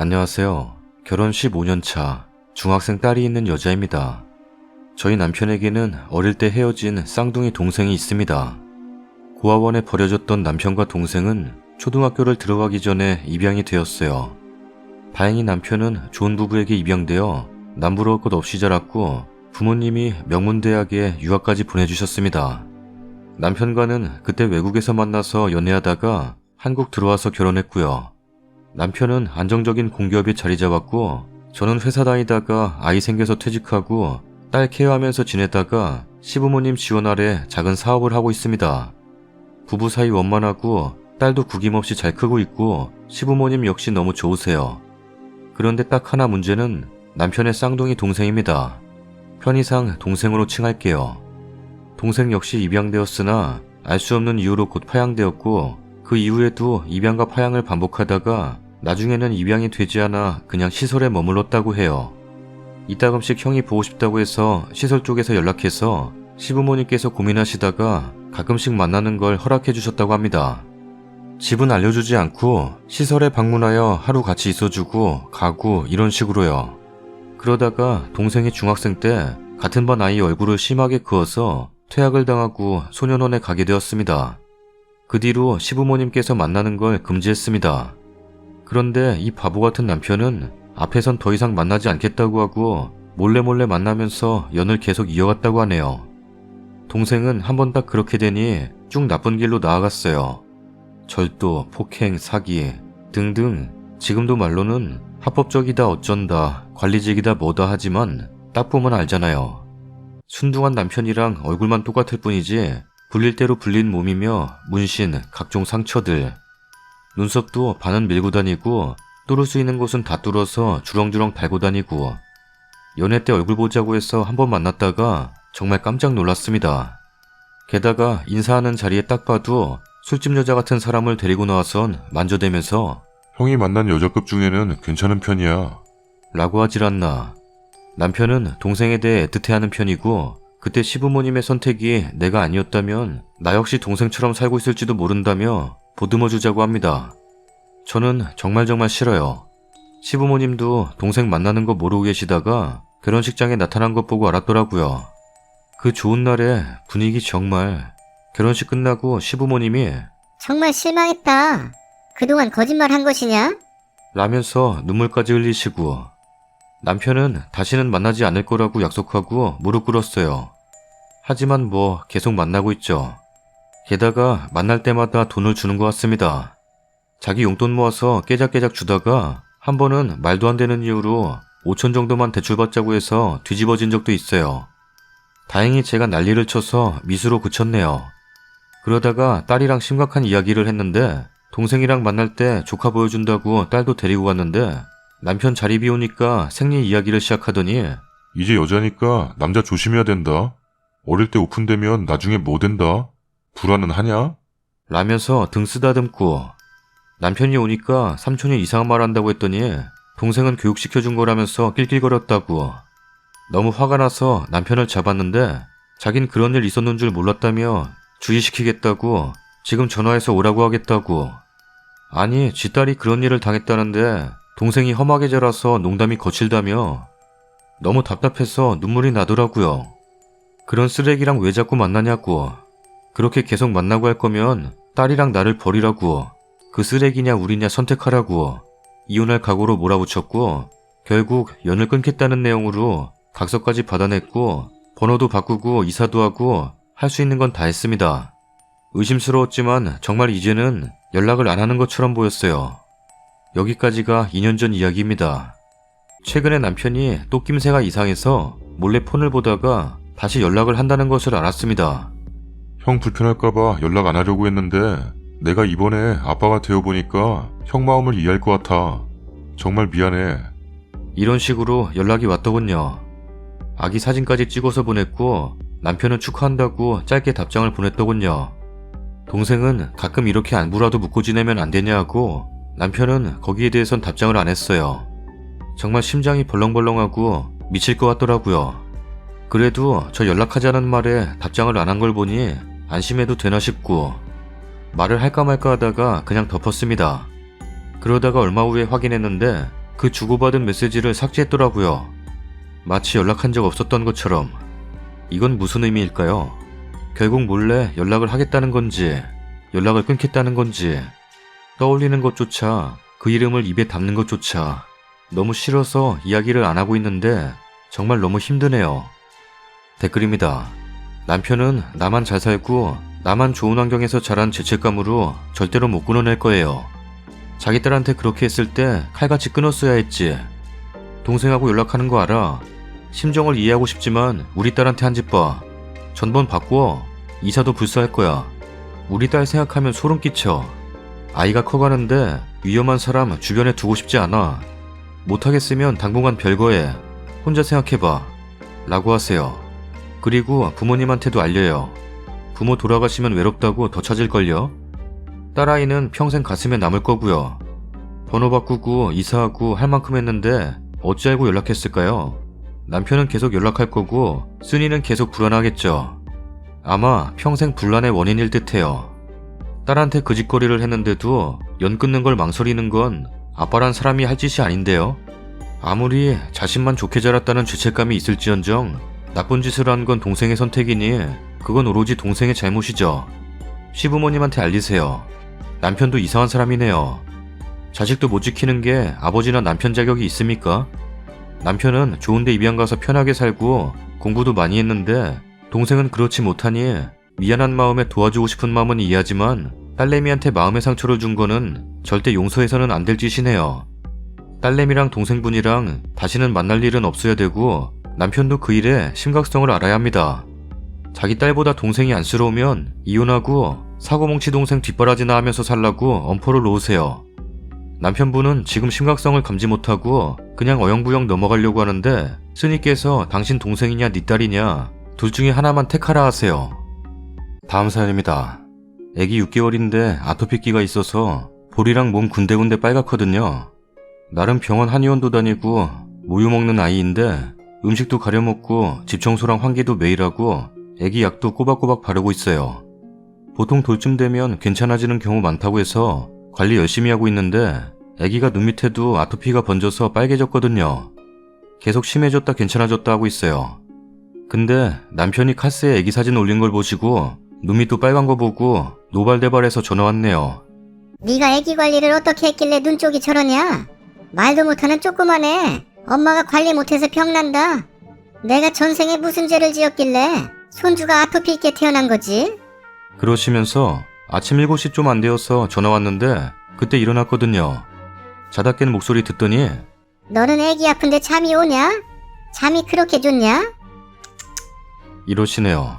안녕하세요. 결혼 15년 차 중학생 딸이 있는 여자입니다. 저희 남편에게는 어릴 때 헤어진 쌍둥이 동생이 있습니다. 고아원에 버려졌던 남편과 동생은 초등학교를 들어가기 전에 입양이 되었어요. 다행히 남편은 좋은 부부에게 입양되어 남부러울 것 없이 자랐고 부모님이 명문대학에 유학까지 보내주셨습니다. 남편과는 그때 외국에서 만나서 연애하다가 한국 들어와서 결혼했고요. 남편은 안정적인 공기업에 자리 잡았고 저는 회사 다니다가 아이 생겨서 퇴직하고 딸 케어하면서 지내다가 시부모님 지원 아래 작은 사업을 하고 있습니다. 부부 사이 원만하고 딸도 구김없이 잘 크고 있고 시부모님 역시 너무 좋으세요. 그런데 딱 하나 문제는 남편의 쌍둥이 동생입니다. 편의상 동생으로 칭할게요. 동생 역시 입양되었으나 알 수 없는 이유로 곧 파양되었고 그 이후에도 입양과 파양을 반복하다가 나중에는 입양이 되지 않아 그냥 시설에 머물렀다고 해요. 이따금씩 형이 보고 싶다고 해서 시설 쪽에서 연락해서 시부모님께서 고민하시다가 가끔씩 만나는 걸 허락해 주셨다고 합니다. 집은 알려주지 않고 시설에 방문하여 하루 같이 있어주고 가고 이런 식으로요. 그러다가 동생이 중학생 때 같은 반 아이 얼굴을 심하게 그어서 퇴학을 당하고 소년원에 가게 되었습니다. 그 뒤로 시부모님께서 만나는 걸 금지했습니다. 그런데 이 바보 같은 남편은 앞에선 더 이상 만나지 않겠다고 하고 몰래 만나면서 연을 계속 이어갔다고 하네요. 동생은 한번 딱 그렇게 되니 쭉 나쁜 길로 나아갔어요. 절도, 폭행, 사기 등등 지금도 말로는 합법적이다 어쩐다 관리직이다 뭐다 하지만 딱 보면 알잖아요. 순둥한 남편이랑 얼굴만 똑같을 뿐이지 불릴 대로 불린 몸이며 문신, 각종 상처들 눈썹도 반은 밀고 다니고 뚫을 수 있는 곳은 다 뚫어서 주렁주렁 달고 다니고 연애 때 얼굴 보자고 해서 한번 만났다가 정말 깜짝 놀랐습니다. 게다가 인사하는 자리에 딱 봐도 술집 여자 같은 사람을 데리고 나와선 만져대면서 형이 만난 여자급 중에는 괜찮은 편이야. 라고 하질 않나. 남편은 동생에 대해 애틋해하는 편이고 그때 시부모님의 선택이 내가 아니었다면 나 역시 동생처럼 살고 있을지도 모른다며 보듬어 주자고 합니다. 저는 정말 싫어요. 시부모님도 동생 만나는 거 모르고 계시다가 결혼식장에 나타난 것 보고 알았더라고요. 그 좋은 날에 분위기 정말. 결혼식 끝나고 시부모님이 정말 실망했다. 그동안 거짓말 한 것이냐? 라면서 눈물까지 흘리시고 남편은 다시는 만나지 않을 거라고 약속하고 무릎 꿇었어요. 하지만 뭐 계속 만나고 있죠. 게다가 만날 때마다 돈을 주는 것 같습니다. 자기 용돈 모아서 깨작깨작 주다가 한 번은 말도 안 되는 이유로 5천 정도만 대출받자고 해서 뒤집어진 적도 있어요. 다행히 제가 난리를 쳐서 미수로 그쳤네요. 그러다가 딸이랑 심각한 이야기를 했는데 동생이랑 만날 때 조카 보여준다고 딸도 데리고 갔는데 남편 자리 비우니까 생리 이야기를 시작하더니 이제 여자니까 남자 조심해야 된다. 어릴 때 오픈되면 나중에 뭐 된다. 불안은 하냐? 라면서 등 쓰다듬고 남편이 오니까 삼촌이 이상한 말 한다고 했더니 동생은 교육시켜준 거라면서 낄낄거렸다고. 너무 화가 나서 남편을 잡았는데 자긴 그런 일 있었는 줄 몰랐다며 주의시키겠다고 지금 전화해서 오라고 하겠다고. 아니 지 딸이 그런 일을 당했다는데 동생이 험하게 자라서 농담이 거칠다며. 너무 답답해서 눈물이 나더라고요. 그런 쓰레기랑 왜 자꾸 만나냐고. 그렇게 계속 만나고 할 거면 딸이랑 나를 버리라고. 그 쓰레기냐 우리냐 선택하라고. 이혼할 각오로 몰아붙였고 결국 연을 끊겠다는 내용으로 각서까지 받아냈고 번호도 바꾸고 이사도 하고 할 수 있는 건 다 했습니다. 의심스러웠지만 정말 이제는 연락을 안 하는 것처럼 보였어요. 여기까지가 2년 전 이야기입니다. 최근에 남편이 또 낌새가 이상해서 몰래 폰을 보다가 다시 연락을 한다는 것을 알았습니다. 형 불편할까봐 연락 안 하려고 했는데 내가 이번에 아빠가 되어보니까 형 마음을 이해할 것 같아. 정말 미안해. 이런 식으로 연락이 왔더군요. 아기 사진까지 찍어서 보냈고 남편은 축하한다고 짧게 답장을 보냈더군요. 동생은 가끔 이렇게 안부라도 묻고 지내면 안 되냐 하고 남편은 거기에 대해선 답장을 안 했어요. 정말 심장이 벌렁벌렁하고 미칠 것 같더라고요. 그래도 저 연락하자는 말에 답장을 안 한 걸 보니 안심해도 되나 싶고 말을 할까 말까 하다가 그냥 덮었습니다. 그러다가 얼마 후에 확인했는데 그 주고받은 메시지를 삭제했더라고요. 마치 연락한 적 없었던 것처럼. 이건 무슨 의미일까요? 결국 몰래 연락을 하겠다는 건지, 연락을 끊겠다는 건지, 떠올리는 것조차, 그 이름을 입에 담는 것조차 너무 싫어서 이야기를 안 하고 있는데 정말 너무 힘드네요. 댓글입니다. 남편은 나만 잘 살고 나만 좋은 환경에서 자란 죄책감으로 절대로 못 끊어낼 거예요. 자기 딸한테 그렇게 했을 때 칼같이 끊었어야 했지. 동생하고 연락하는 거 알아. 심정을 이해하고 싶지만 우리 딸한테 한 짓 봐. 전번 바꿔. 이사도 불사할 거야. 우리 딸 생각하면 소름 끼쳐. 아이가 커가는데 위험한 사람 주변에 두고 싶지 않아. 못하겠으면 당분간 별거해. 혼자 생각해봐. 라고 하세요. 그리고 부모님한테도 알려요. 부모 돌아가시면 외롭다고 더 찾을걸요? 딸아이는 평생 가슴에 남을 거고요. 번호 바꾸고 이사하고 할 만큼 했는데 어찌 알고 연락했을까요? 남편은 계속 연락할 거고 순이는 계속 불안하겠죠. 아마 평생 분란의 원인일 듯해요. 딸한테 그 짓거리를 했는데도 연 끊는 걸 망설이는 건 아빠란 사람이 할 짓이 아닌데요. 아무리 자신만 좋게 자랐다는 죄책감이 있을지언정 나쁜 짓을 한 건 동생의 선택이니 그건 오로지 동생의 잘못이죠. 시부모님한테 알리세요. 남편도 이상한 사람이네요. 자식도 못 지키는 게 아버지나 남편 자격이 있습니까? 남편은 좋은데 입양 가서 편하게 살고 공부도 많이 했는데 동생은 그렇지 못하니 미안한 마음에 도와주고 싶은 마음은 이해하지만 딸내미한테 마음의 상처를 준 거는 절대 용서해서는 안 될 짓이네요. 딸내미랑 동생분이랑 다시는 만날 일은 없어야 되고 남편도 그 일의 심각성을 알아야 합니다. 자기 딸보다 동생이 안쓰러우면 이혼하고 사고뭉치 동생 뒷바라지나 하면서 살라고 엄포를 놓으세요. 남편분은 지금 심각성을 감지 못하고 그냥 어영부영 넘어가려고 하는데 스님께서 당신 동생이냐 네 딸이냐 둘 중에 하나만 택하라 하세요. 다음 사연입니다. 애기 6개월인데 아토피기가 있어서 볼이랑 몸 군데군데 빨갛거든요. 나름 병원 한의원도 다니고 모유 먹는 아이인데 음식도 가려먹고 집 청소랑 환기도 매일 하고 애기 약도 꼬박꼬박 바르고 있어요. 보통 돌쯤 되면 괜찮아지는 경우 많다고 해서 관리 열심히 하고 있는데 애기가 눈 밑에도 아토피가 번져서 빨개졌거든요. 계속 심해졌다 괜찮아졌다 하고 있어요. 근데 남편이 카스에 애기 사진 올린 걸 보시고 눈 밑도 빨간 거 보고 노발대발해서 전화 왔네요. 네가 애기 관리를 어떻게 했길래 눈 쪽이 저러냐? 말도 못하는 조그만해. 엄마가 관리 못해서 병난다. 내가 전생에 무슨 죄를 지었길래 손주가 아토피 있게 태어난 거지? 그러시면서 아침 7시 좀 안 되어서 전화 왔는데 그때 일어났거든요. 자다 깬 목소리 듣더니 너는 애기 아픈데 잠이 오냐? 잠이 그렇게 좋냐? 이러시네요.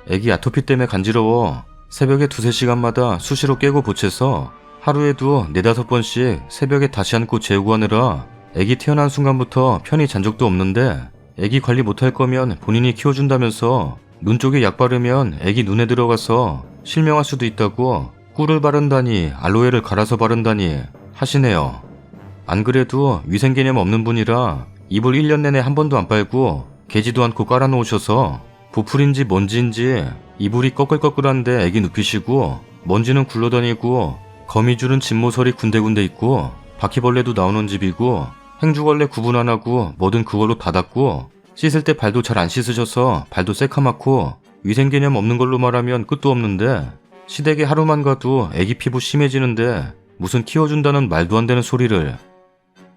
애기 아토피 때문에 간지러워 새벽에 2-3시간마다 수시로 깨고 보채서 하루에도 4-5번씩 새벽에 다시 안고 재우고 하느라 애기 태어난 순간부터 편히 잔 적도 없는데 애기 관리 못할 거면 본인이 키워준다면서 눈 쪽에 약 바르면 애기 눈에 들어가서 실명할 수도 있다고 꿀을 바른다니 알로에를 갈아서 바른다니 하시네요. 안 그래도 위생 개념 없는 분이라 이불 1년 내내 한 번도 안 빨고 개지도 않고 깔아놓으셔서 부풀인지 먼지인지 이불이 꺼끌꺼끌한데 애기 눕히시고 먼지는 굴러다니고 거미줄은 집모서리 군데군데 있고 바퀴벌레도 나오는 집이고 행주걸레 구분 안 하고 뭐든 그걸로 닫았고 씻을 때 발도 잘 안 씻으셔서 발도 새카맣고 위생 개념 없는 걸로 말하면 끝도 없는데 시댁에 하루만 가도 애기 피부 심해지는데 무슨 키워준다는 말도 안 되는 소리를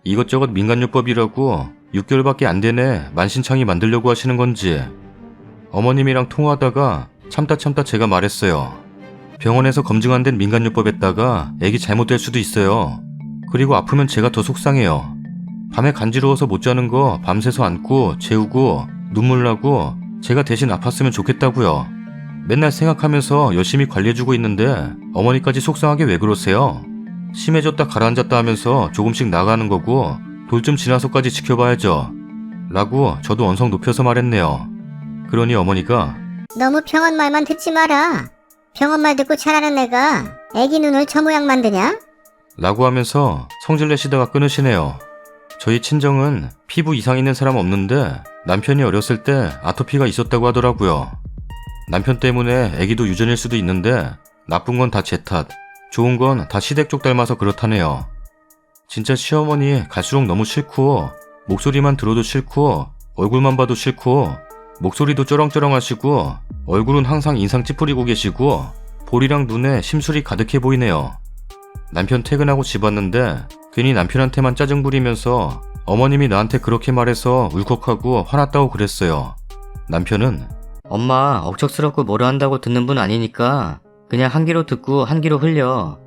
이것저것 민간요법이라고 6개월밖에 안 되네 만신창이 만들려고 하시는 건지 어머님이랑 통화하다가 참다 제가 말했어요. 병원에서 검증 안 된 민간요법에다가 애기 잘못될 수도 있어요. 그리고 아프면 제가 더 속상해요. 밤에 간지러워서 못 자는 거 밤새서 안고 재우고 눈물 나고 제가 대신 아팠으면 좋겠다고요. 맨날 생각하면서 열심히 관리해주고 있는데 어머니까지 속상하게 왜 그러세요? 심해졌다 가라앉았다 하면서 조금씩 나가는 거고 돌쯤 지나서까지 지켜봐야죠. 라고 저도 언성 높여서 말했네요. 그러니 어머니가 너무 병원 말만 듣지 마라. 병원 말 듣고 자라는 애가 애기 눈을 저 모양 만드냐? 라고 하면서 성질내시다가 끊으시네요. 저희 친정은 피부 이상 있는 사람 없는데 남편이 어렸을 때 아토피가 있었다고 하더라고요. 남편 때문에 애기도 유전일 수도 있는데 나쁜 건 다 제 탓, 좋은 건 다 시댁 쪽 닮아서 그렇다네요. 진짜 시어머니 갈수록 너무 싫고 목소리만 들어도 싫고 얼굴만 봐도 싫고 목소리도 쩌렁쩌렁하시고 얼굴은 항상 인상 찌푸리고 계시고 볼이랑 눈에 심술이 가득해 보이네요. 남편 퇴근하고 집 왔는데 괜히 남편한테만 짜증 부리면서 어머님이 나한테 그렇게 말해서 울컥하고 화났다고 그랬어요. 남편은 엄마 억척스럽고 뭐라 한다고 듣는 분 아니니까 그냥 한 귀로 듣고 한 귀로 흘려.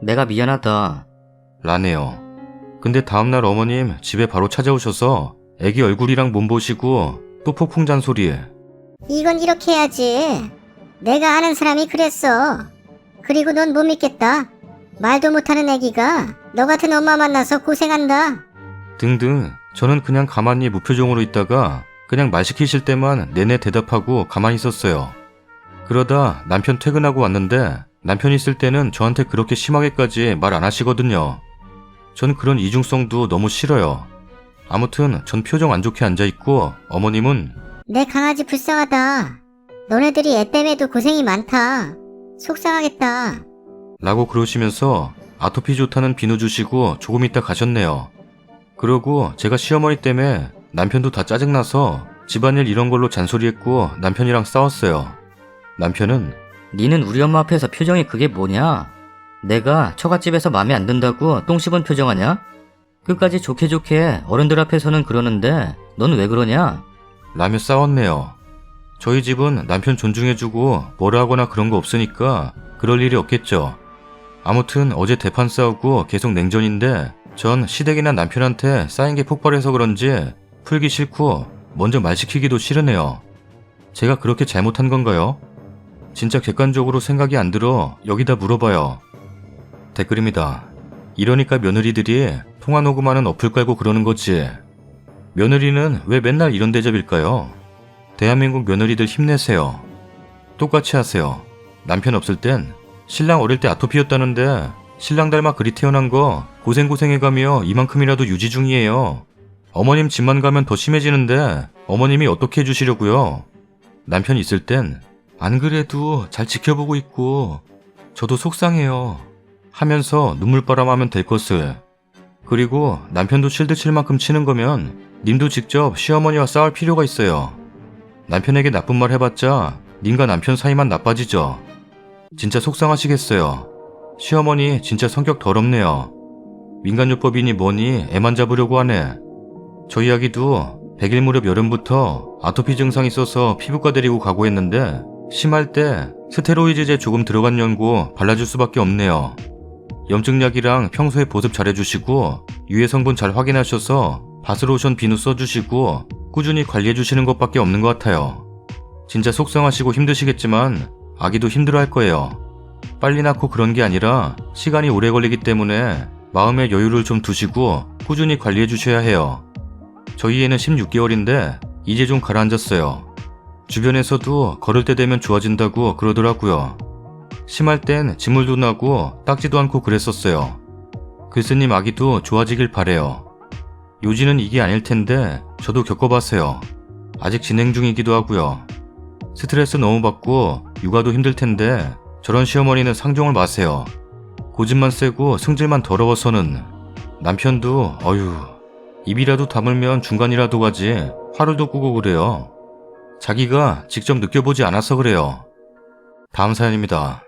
내가 미안하다. 라네요. 근데 다음날 어머님 집에 바로 찾아오셔서 애기 얼굴이랑 몸 보시고 또 폭풍 잔소리. 이건 이렇게 해야지. 내가 아는 사람이 그랬어. 그리고 넌 못 믿겠다. 말도 못하는 애기가 너 같은 엄마 만나서 고생한다. 등등. 저는 그냥 가만히 무표정으로 있다가 그냥 말 시키실 때만 내내 대답하고 가만히 있었어요. 그러다 남편 퇴근하고 왔는데 남편 있을 때는 저한테 그렇게 심하게까지 말 안 하시거든요. 전 그런 이중성도 너무 싫어요. 아무튼 전 표정 안 좋게 앉아있고 어머님은 내 강아지 불쌍하다. 너네들이 애 때문에도 고생이 많다. 속상하겠다. 라고 그러시면서 아토피 좋다는 비누 주시고 조금 있다 가셨네요. 그러고 제가 시어머니 때문에 남편도 다 짜증나서 집안일 이런 걸로 잔소리했고 남편이랑 싸웠어요. 남편은 니는 우리 엄마 앞에서 표정이 그게 뭐냐? 내가 처갓집에서 맘에 안 든다고 똥 씹은 표정하냐? 끝까지 좋게 좋게 어른들 앞에서는 그러는데 넌 왜 그러냐? 라며 싸웠네요. 저희 집은 남편 존중해주고 뭐라 하거나 그런 거 없으니까 그럴 일이 없겠죠. 아무튼 어제 대판 싸우고 계속 냉전인데 전 시댁이나 남편한테 쌓인 게 폭발해서 그런지 풀기 싫고 먼저 말 시키기도 싫으네요. 제가 그렇게 잘못한 건가요? 진짜 객관적으로 생각이 안 들어 여기다 물어봐요. 댓글입니다. 이러니까 며느리들이 통화 녹음하는 어플 깔고 그러는 거지. 며느리는 왜 맨날 이런 대접일까요? 대한민국 며느리들 힘내세요. 똑같이 하세요. 남편 없을 땐 신랑 어릴 때 아토피였다는데 신랑 닮아 그리 태어난 거 고생고생해가며 이만큼이라도 유지 중이에요. 어머님 집만 가면 더 심해지는데 어머님이 어떻게 해주시려고요? 남편 있을 땐 안 그래도 잘 지켜보고 있고 저도 속상해요 하면서 눈물바람하면 될 것을. 그리고 남편도 실드 칠 만큼 치는 거면 님도 직접 시어머니와 싸울 필요가 있어요. 남편에게 나쁜 말 해봤자 님과 남편 사이만 나빠지죠. 진짜 속상하시겠어요. 시어머니 진짜 성격 더럽네요. 민간요법이니 뭐니 애만 잡으려고 하네. 저희 아기도 100일 무렵 여름부터 아토피 증상이 있어서 피부과 데리고 가고 했는데 심할 때 스테로이드제 조금 들어간 연고 발라줄 수밖에 없네요. 염증약이랑 평소에 보습 잘해주시고 유해 성분 잘 확인하셔서 바스로션 비누 써주시고 꾸준히 관리해주시는 것밖에 없는 것 같아요. 진짜 속상하시고 힘드시겠지만 아기도 힘들어할 거예요. 빨리 낳고 그런 게 아니라 시간이 오래 걸리기 때문에 마음의 여유를 좀 두시고 꾸준히 관리해주셔야 해요. 저희 애는 16개월인데 이제 좀 가라앉았어요. 주변에서도 걸을 때 되면 좋아진다고 그러더라고요. 심할 땐 진물도 나고 닦지도 않고 그랬었어요. 글쓰님 아기도 좋아지길 바래요. 요지는 이게 아닐 텐데 저도 겪어봤어요. 아직 진행 중이기도 하고요. 스트레스 너무 받고 육아도 힘들 텐데 저런 시어머니는 상종을 마세요. 고집만 세고 승질만 더러워서는. 남편도 어휴 입이라도 다물면 중간이라도 가지 화를 돋구고 그래요. 자기가 직접 느껴보지 않아서 그래요. 다음 사연입니다.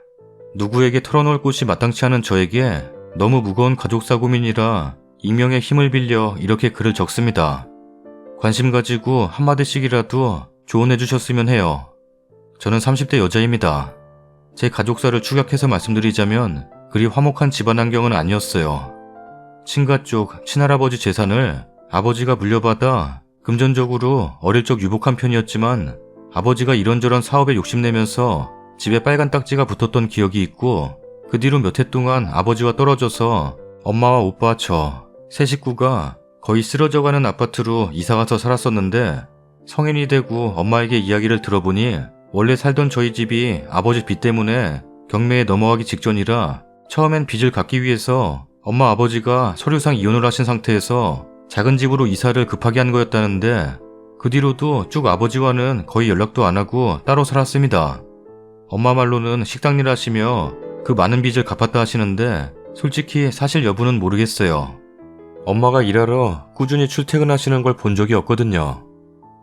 누구에게 털어놓을 곳이 마땅치 않은 저에게 너무 무거운 가족사 고민이라 익명의 힘을 빌려 이렇게 글을 적습니다. 관심 가지고 한마디씩이라도 조언해 주셨으면 해요. 저는 30대 여자입니다. 제 가족사를 축약해서 말씀드리자면 그리 화목한 집안 환경은 아니었어요. 친가 쪽 친할아버지 재산을 아버지가 물려받아 금전적으로 어릴 적 유복한 편이었지만 아버지가 이런저런 사업에 욕심내면서 집에 빨간 딱지가 붙었던 기억이 있고 그 뒤로 몇 해 동안 아버지와 떨어져서 엄마와 오빠 세 식구가 거의 쓰러져가는 아파트로 이사가서 살았었는데 성인이 되고 엄마에게 이야기를 들어보니 원래 살던 저희 집이 아버지 빚 때문에 경매에 넘어가기 직전이라 처음엔 빚을 갚기 위해서 엄마 아버지가 서류상 이혼을 하신 상태에서 작은 집으로 이사를 급하게 한 거였다는데 그 뒤로도 쭉 아버지와는 거의 연락도 안 하고 따로 살았습니다. 엄마 말로는 식당 일 하시며 그 많은 빚을 갚았다 하시는데 솔직히 사실 여부는 모르겠어요. 엄마가 일하러 꾸준히 출퇴근하시는 걸 본 적이 없거든요.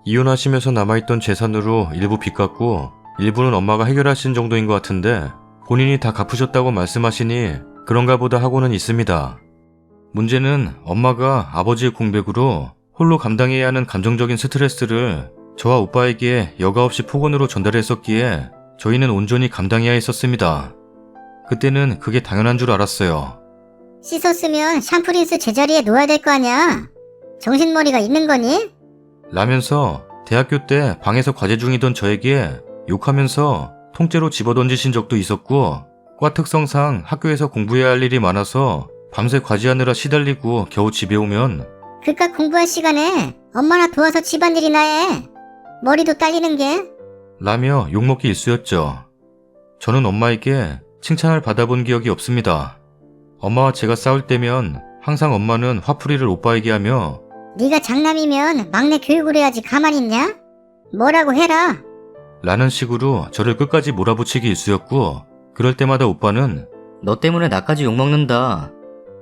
이혼하시면서 남아있던 재산으로 일부 빚 갚고 일부는 엄마가 해결하신 정도인 것 같은데 본인이 다 갚으셨다고 말씀하시니 그런가 보다 하고는 있습니다. 문제는 엄마가 아버지의 공백으로 홀로 감당해야 하는 감정적인 스트레스를 저와 오빠에게 여과 없이 폭언으로 전달했었기에 저희는 온전히 감당해야 했었습니다. 그때는 그게 당연한 줄 알았어요. 씻었으면 샴푸린스 제자리에 놓아야 될 거 아니야. 정신머리가 있는 거니? 라면서 대학교 때 방에서 과제 중이던 저에게 욕하면서 통째로 집어던지신 적도 있었고, 과 특성상 학교에서 공부해야 할 일이 많아서 밤새 과제하느라 시달리고 겨우 집에 오면 그깟 공부할 시간에 엄마나 도와서 집안일이나 해. 머리도 딸리는 게. 라며 욕먹기 일쑤였죠. 저는 엄마에게 칭찬을 받아본 기억이 없습니다. 엄마와 제가 싸울 때면 항상 엄마는 화풀이를 오빠에게 하며 네가 장남이면 막내 교육을 해야지 가만히 있냐? 뭐라고 해라. 라는 식으로 저를 끝까지 몰아붙이기 일쑤였고, 그럴 때마다 오빠는 너 때문에 나까지 욕먹는다.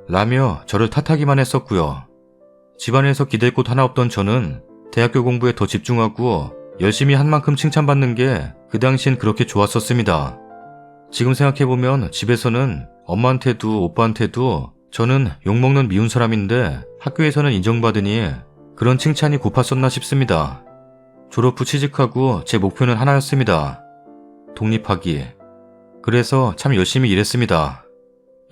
라며 저를 탓하기만 했었고요. 집안에서 기댈 곳 하나 없던 저는 대학교 공부에 더 집중하고 열심히 한 만큼 칭찬받는 게 그 당시엔 그렇게 좋았었습니다. 지금 생각해보면 집에서는 엄마한테도 오빠한테도 저는 욕먹는 미운 사람인데 학교에서는 인정받으니 그런 칭찬이 고팠었나 싶습니다. 졸업 후 취직하고 제 목표는 하나였습니다. 독립하기. 그래서 참 열심히 일했습니다.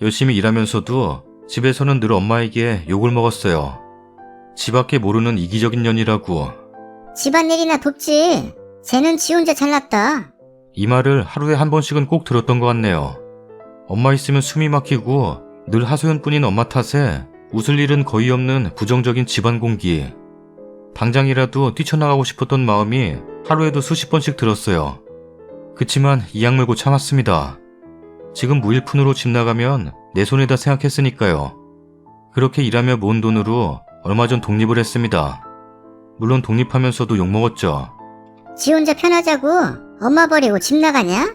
열심히 일하면서도 집에서는 늘 엄마에게 욕을 먹었어요. 지밖에 모르는 이기적인 년이라고. 집안일이나 돕지. 쟤는 지 혼자 잘났다. 이 말을 하루에 한 번씩은 꼭 들었던 것 같네요. 엄마 있으면 숨이 막히고 늘 하소연뿐인 엄마 탓에 웃을 일은 거의 없는 부정적인 집안 공기. 당장이라도 뛰쳐나가고 싶었던 마음이 하루에도 수십 번씩 들었어요. 그치만 이 악물고 참았습니다. 지금 무일푼으로 집 나가면 내 손에다 생각했으니까요. 그렇게 일하며 모은 돈으로 얼마 전 독립을 했습니다. 물론 독립하면서도 욕먹었죠. 지 혼자 편하자고 엄마 버리고 집 나가냐?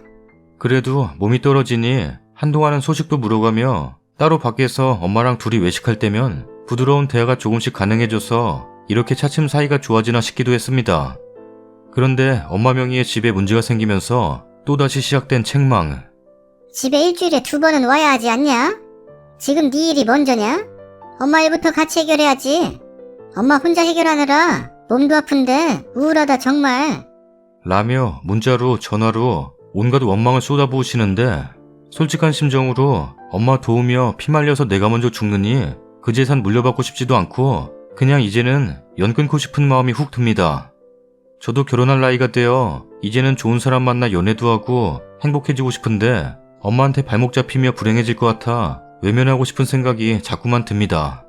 그래도 몸이 떨어지니 한동안은 소식도 물어가며 따로 밖에서 엄마랑 둘이 외식할 때면 부드러운 대화가 조금씩 가능해져서 이렇게 차츰 사이가 좋아지나 싶기도 했습니다. 그런데 엄마 명의의 집에 문제가 생기면서 또다시 시작된 책망. 집에 일주일에 2번은 와야 하지 않냐? 지금 네 일이 먼저냐? 엄마 일부터 같이 해결해야지. 엄마 혼자 해결하느라 몸도 아픈데 우울하다 정말. 라며 문자로 전화로 온갖 원망을 쏟아부으시는데 솔직한 심정으로 엄마 도우며 피말려서 내가 먼저 죽느니 그 재산 물려받고 싶지도 않고 그냥 이제는 연 끊고 싶은 마음이 훅 듭니다. 저도 결혼할 나이가 되어 이제는 좋은 사람 만나 연애도 하고 행복해지고 싶은데 엄마한테 발목 잡히며 불행해질 것 같아 외면하고 싶은 생각이 자꾸만 듭니다.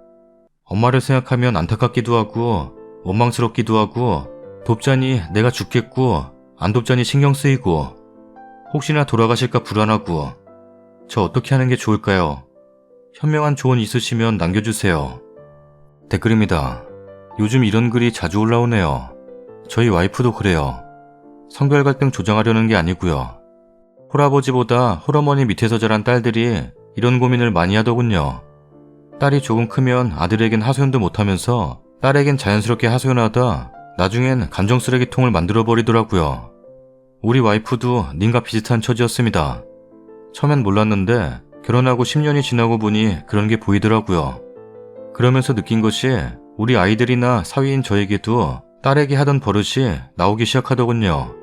엄마를 생각하면 안타깝기도 하고 원망스럽기도 하고 돕자니 내가 죽겠고 안 돕자니 신경 쓰이고 혹시나 돌아가실까 불안하고 저 어떻게 하는 게 좋을까요? 현명한 조언 있으시면 남겨주세요. 댓글입니다. 요즘 이런 글이 자주 올라오네요. 저희 와이프도 그래요. 성별 갈등 조장하려는 게 아니고요. 홀아버지보다 홀어머니 밑에서 자란 딸들이 이런 고민을 많이 하더군요. 딸이 조금 크면 아들에겐 하소연도 못하면서 딸에겐 자연스럽게 하소연하다 나중엔 감정 쓰레기통을 만들어버리더라고요. 우리 와이프도 님과 비슷한 처지였습니다. 처음엔 몰랐는데 결혼하고 10년이 지나고 보니 그런 게 보이더라고요. 그러면서 느낀 것이 우리 아이들이나 사위인 저에게도 딸에게 하던 버릇이 나오기 시작하더군요.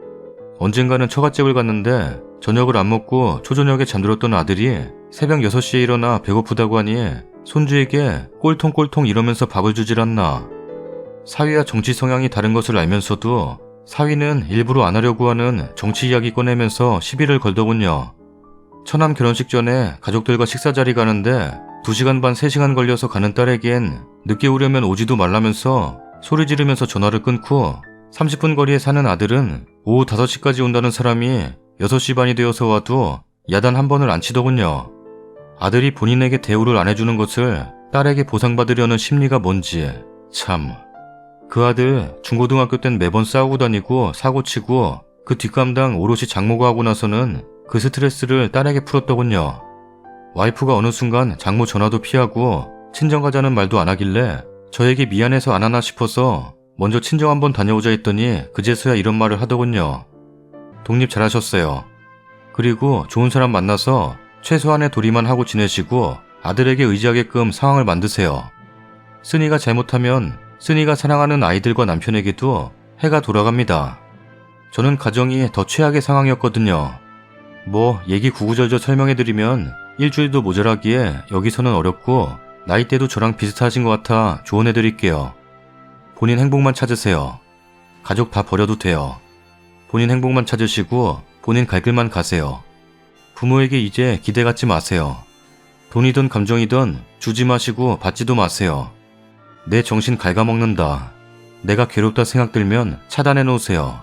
언젠가는 처갓집을 갔는데 저녁을 안 먹고 초저녁에 잠들었던 아들이 새벽 6시에 일어나 배고프다고 하니 손주에게 꼴통꼴통 이러면서 밥을 주질 않나. 사위와 정치 성향이 다른 것을 알면서도 사위는 일부러 안 하려고 하는 정치 이야기 꺼내면서 시비를 걸더군요. 처남 결혼식 전에 가족들과 식사 자리 가는데 2시간 반 3시간 걸려서 가는 딸에겐 늦게 오려면 오지도 말라면서 소리 지르면서 전화를 끊고 30분 거리에 사는 아들은 오후 5시까지 온다는 사람이 6시 반이 되어서 와도 야단 한 번을 안 치더군요. 아들이 본인에게 대우를 안 해주는 것을 딸에게 보상받으려는 심리가 뭔지 참. 그 아들 중고등학교 땐 매번 싸우고 다니고 사고치고 그 뒷감당 오롯이 장모가 하고 나서는 그 스트레스를 딸에게 풀었더군요. 와이프가 어느 순간 장모 전화도 피하고 친정 가자는 말도 안 하길래 저에게 미안해서 안 하나 싶어서 먼저 친정 한번 다녀오자 했더니 그제서야 이런 말을 하더군요. 독립 잘하셨어요. 그리고 좋은 사람 만나서 최소한의 도리만 하고 지내시고 아들에게 의지하게끔 상황을 만드세요. 쓰니가 잘못하면 쓰니가 사랑하는 아이들과 남편에게도 해가 돌아갑니다. 저는 가정이 더 최악의 상황이었거든요. 뭐 얘기 구구절절 설명해드리면 일주일도 모자라기에 여기서는 어렵고 나이대도 저랑 비슷하신 것 같아 조언해드릴게요. 본인 행복만 찾으세요. 가족 다 버려도 돼요. 본인 행복만 찾으시고 본인 갈 길만 가세요. 부모에게 이제 기대 갖지 마세요. 돈이든 감정이든 주지 마시고 받지도 마세요. 내 정신 갉아먹는다. 내가 괴롭다 생각 들면 차단해 놓으세요.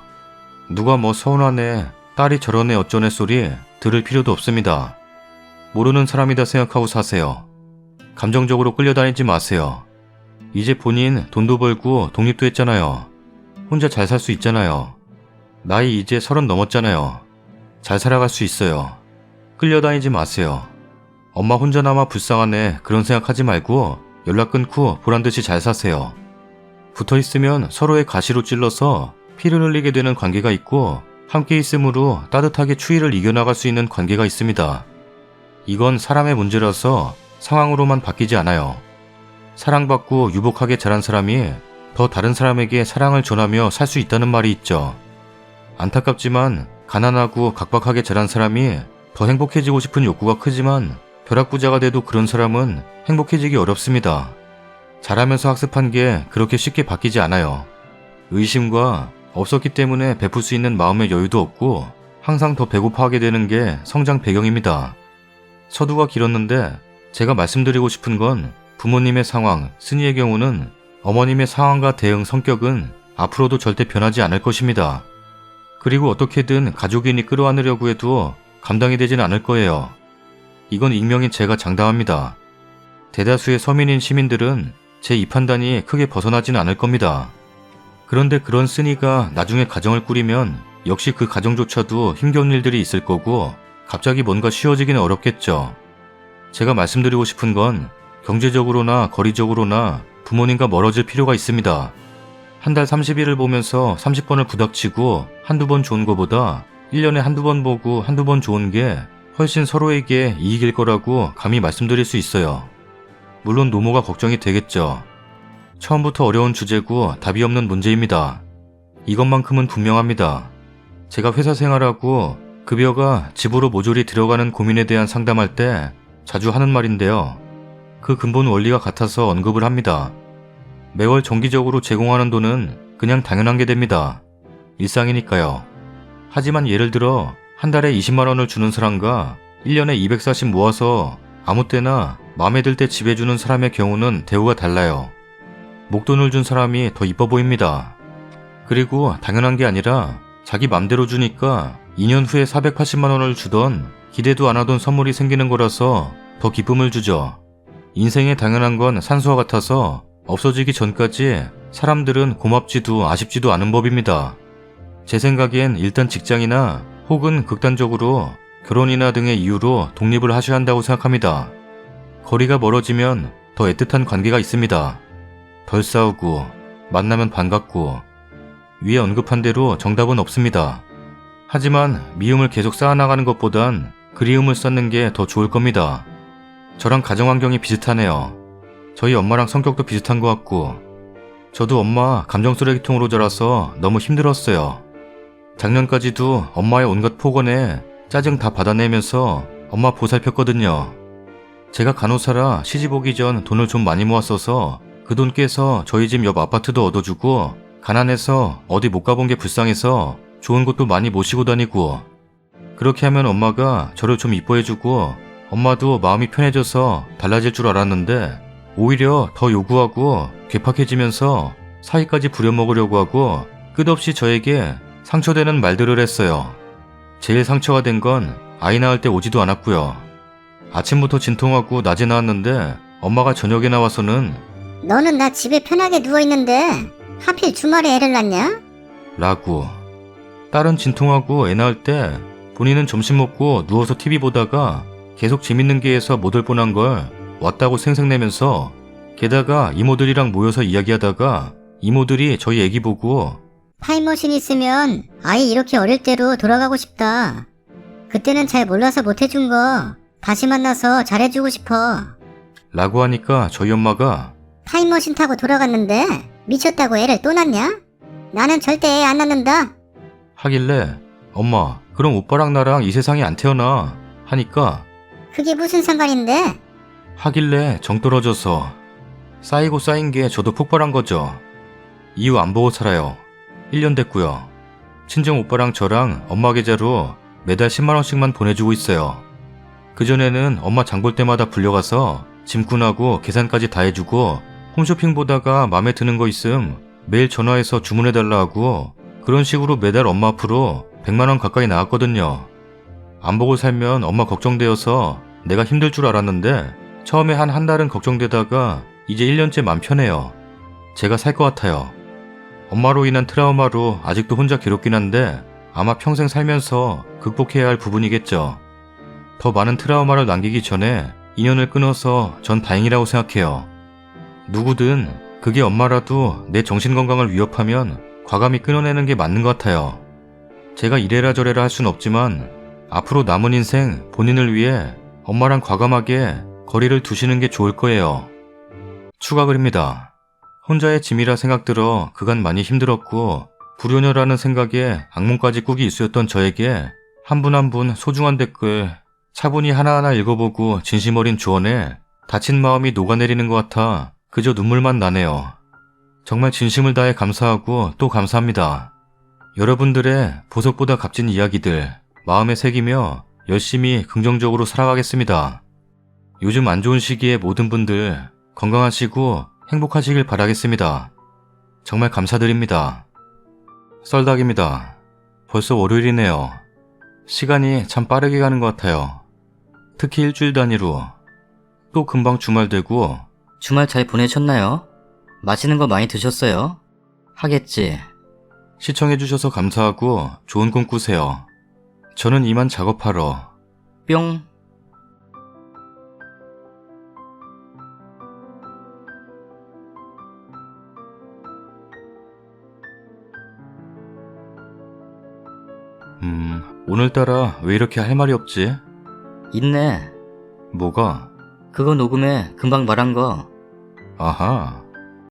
누가 뭐 서운하네, 딸이 저러네 어쩌네 소리 들을 필요도 없습니다. 모르는 사람이다 생각하고 사세요. 감정적으로 끌려다니지 마세요. 이제 본인 돈도 벌고 독립도 했잖아요. 혼자 잘 살 수 있잖아요. 나이 이제 30 넘었잖아요. 잘 살아갈 수 있어요. 끌려다니지 마세요. 엄마 혼자 남아 불쌍하네 그런 생각하지 말고 연락 끊고 보란듯이 잘 사세요. 붙어있으면 서로의 가시로 찔러서 피를 흘리게 되는 관계가 있고 함께 있음으로 따뜻하게 추위를 이겨나갈 수 있는 관계가 있습니다. 이건 사람의 문제라서 상황으로만 바뀌지 않아요. 사랑받고 유복하게 자란 사람이 더 다른 사람에게 사랑을 전하며 살 수 있다는 말이 있죠. 안타깝지만 가난하고 각박하게 자란 사람이 더 행복해지고 싶은 욕구가 크지만 벼락부자가 돼도 그런 사람은 행복해지기 어렵습니다. 자라면서 학습한 게 그렇게 쉽게 바뀌지 않아요. 의심과 없었기 때문에 베풀 수 있는 마음의 여유도 없고 항상 더 배고파하게 되는 게 성장 배경입니다. 서두가 길었는데 제가 말씀드리고 싶은 건 부모님의 상황, 스니의 경우는 어머님의 상황과 대응 성격은 앞으로도 절대 변하지 않을 것입니다. 그리고 어떻게든 가족인이 끌어안으려고 해도 감당이 되진 않을 거예요. 이건 익명인 제가 장담합니다. 대다수의 서민인 시민들은 제 이 판단이 크게 벗어나진 않을 겁니다. 그런데 그런 쓰니가 나중에 가정을 꾸리면 역시 그 가정조차도 힘겨운 일들이 있을 거고 갑자기 뭔가 쉬워지기는 어렵겠죠. 제가 말씀드리고 싶은 건 경제적으로나 거리적으로나 부모님과 멀어질 필요가 있습니다. 한 달 30일을 보면서 30번을 부닥치고 한두 번 좋은 거보다 1년에 한두 번 보고 한두 번 좋은 게 훨씬 서로에게 이익일 거라고 감히 말씀드릴 수 있어요. 물론 노모가 걱정이 되겠죠. 처음부터 어려운 주제고 답이 없는 문제입니다. 이것만큼은 분명합니다. 제가 회사 생활하고 급여가 집으로 모조리 들어가는 고민에 대한 상담할 때 자주 하는 말인데요. 그 근본 원리가 같아서 언급을 합니다. 매월 정기적으로 제공하는 돈은 그냥 당연한 게 됩니다. 일상이니까요. 하지만 예를 들어 한 달에 20만 원을 주는 사람과 1년에 240 모아서 아무 때나 마음에 들 때 지배주는 사람의 경우는 대우가 달라요. 목돈을 준 사람이 더 이뻐 보입니다. 그리고 당연한 게 아니라 자기 맘대로 주니까 2년 후에 480만 원을 주던 기대도 안 하던 선물이 생기는 거라서 더 기쁨을 주죠. 인생에 당연한 건 산수와 같아서 없어지기 전까지 사람들은 고맙지도 아쉽지도 않은 법입니다. 제 생각엔 일단 직장이나 혹은 극단적으로 결혼이나 등의 이유로 독립을 하셔야 한다고 생각합니다. 거리가 멀어지면 더 애틋한 관계가 있습니다. 덜 싸우고 만나면 반갑고 위에 언급한 대로 정답은 없습니다. 하지만 미움을 계속 쌓아나가는 것보단 그리움을 쌓는 게 더 좋을 겁니다. 저랑 가정환경이 비슷하네요. 저희 엄마랑 성격도 비슷한 것 같고 저도 엄마 감정 쓰레기통으로 자라서 너무 힘들었어요. 작년까지도 엄마의 온갖 폭언에 짜증 다 받아내면서 엄마 보살폈거든요. 제가 간호사라 시집 오기 전 돈을 좀 많이 모았어서 그 돈 깨서 저희 집 옆 아파트도 얻어주고 가난해서 어디 못 가본 게 불쌍해서 좋은 곳도 많이 모시고 다니고 그렇게 하면 엄마가 저를 좀 이뻐해주고 엄마도 마음이 편해져서 달라질 줄 알았는데 오히려 더 요구하고 괴팍해지면서 사이까지 부려먹으려고 하고 끝없이 저에게 상처되는 말들을 했어요. 제일 상처가 된 건 아이 낳을 때 오지도 않았고요. 아침부터 진통하고 낮에 나왔는데 엄마가 저녁에 나와서는 너는 나 집에 편하게 누워있는데 하필 주말에 애를 낳냐? 라고. 딸은 진통하고 애 낳을 때 본인은 점심 먹고 누워서 TV 보다가 계속 재밌는 게 해서 못 올 뻔한 걸 왔다고 생색내면서 게다가 이모들이랑 모여서 이야기하다가 이모들이 저희 애기 보고 타임머신 있으면 아이 이렇게 어릴 때로 돌아가고 싶다. 그때는 잘 몰라서 못해준 거 다시 만나서 잘해주고 싶어. 라고 하니까 저희 엄마가 타임머신 타고 돌아갔는데 미쳤다고 애를 또 낳냐? 나는 절대 애 안 낳는다. 하길래 엄마 그럼 오빠랑 나랑 이 세상에 안 태어나 하니까 그게 무슨 상관인데? 하길래 정 떨어져서 쌓이고 쌓인 게 저도 폭발한 거죠. 이후 안 보고 살아요. 1년 됐고요. 친정 오빠랑 저랑 엄마 계좌로 매달 10만원씩만 보내주고 있어요. 그전에는 엄마 장볼 때마다 불려가서 짐꾼하고 계산까지 다 해주고 홈쇼핑 보다가 마음에 드는 거 있음 매일 전화해서 주문해달라 하고 그런 식으로 매달 엄마 앞으로 100만원 가까이 나왔거든요. 안 보고 살면 엄마 걱정되어서 내가 힘들 줄 알았는데 처음에 한 달은 걱정되다가 이제 1년째 맘 편해요. 제가 살 것 같아요. 엄마로 인한 트라우마로 아직도 혼자 괴롭긴 한데 아마 평생 살면서 극복해야 할 부분이겠죠. 더 많은 트라우마를 남기기 전에 인연을 끊어서 전 다행이라고 생각해요. 누구든 그게 엄마라도 내 정신건강을 위협하면 과감히 끊어내는 게 맞는 것 같아요. 제가 이래라 저래라 할 순 없지만 앞으로 남은 인생 본인을 위해 엄마랑 과감하게 거리를 두시는 게 좋을 거예요. 추가 글입니다. 혼자의 짐이라 생각 들어 그간 많이 힘들었고 불효녀라는 생각에 악몽까지 꾸기 일쑤였던 저에게 한 분 한 분 소중한 댓글 차분히 하나하나 읽어보고 진심 어린 조언에 다친 마음이 녹아내리는 것 같아 그저 눈물만 나네요. 정말 진심을 다해 감사하고 또 감사합니다. 여러분들의 보석보다 값진 이야기들 마음에 새기며 열심히 긍정적으로 살아가겠습니다. 요즘 안 좋은 시기에 모든 분들 건강하시고 행복하시길 바라겠습니다. 정말 감사드립니다. 썰닭입니다. 벌써 월요일이네요. 시간이 참 빠르게 가는 것 같아요. 특히 일주일 단위로. 또 금방 주말 되고 주말 잘 보내셨나요? 맛있는 거 많이 드셨어요? 하겠지. 시청해주셔서 감사하고 좋은 꿈 꾸세요. 저는 이만 작업하러. 뿅. 오늘따라 왜 이렇게 할 말이 없지? 있네. 뭐가? 그거 녹음해. 금방 말한 거. 아하.